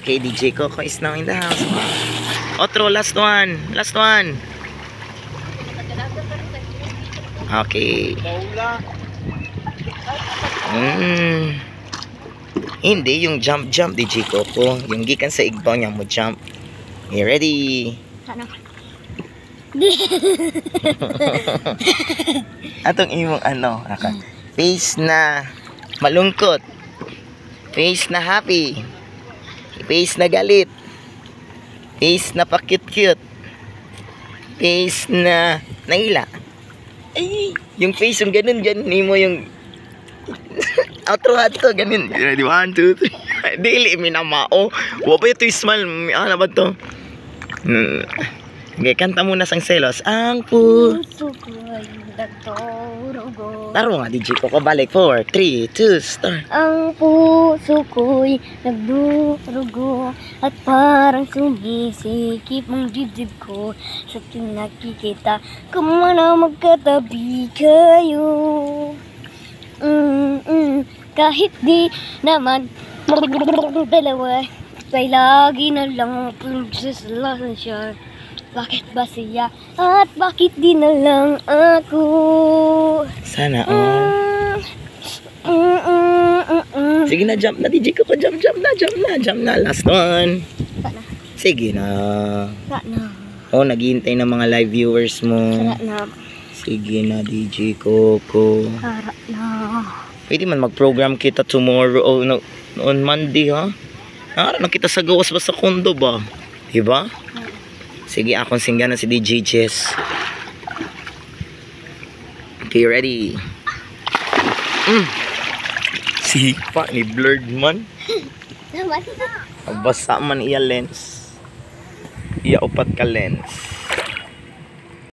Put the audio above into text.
Okay, DJ Coco is now in the house. Otro, last one. Last one. Okay. Hindi, yung jump DJ Coco. Yung gikan sa igbaw niya mo jump. Okay, ready? Ano? Atong imong ano, face na malungkot. Face na happy. Face na galit. Face na pa-cute-cute. Face na naila. Ay, yung face yung ganun mo yung outro to, ganun. Ready, 1, 2, 3. Dili, minamao. Wapa ito yung smile. Ano ba to? Okay, kanta muna sang selos. Ang Puso ko'y nagdurugo. Taro nga, DJ Coco. Balik. 4, 3, 2, start. Ang puso ko'y nagdurugo at parang sumisikip ang dibdib ko sa tuwing nakikita ko na magkatabi kayo. Kahit di naman dalawa ay lagi na lang pinagsasalasan siya. Bakit ba siya at bakit di na lang ako? Sana Sige na, jump na DJ Coco. Jump na. Last one. Sana. Sige na. Sana. Oh, naghihintay ng mga live viewers mo. Na. Sige na, DJ Coco. Harap na. Pwede man mag-program kita tomorrow o on Monday, ha? Nara na kita sa gawas ba sa kondo ba? Diba? Sige, akong singgan na si DJ Jess. Okay, ready? Sipa ni blurred man. Naman. Basa man iya lens. Iya upat ka lens.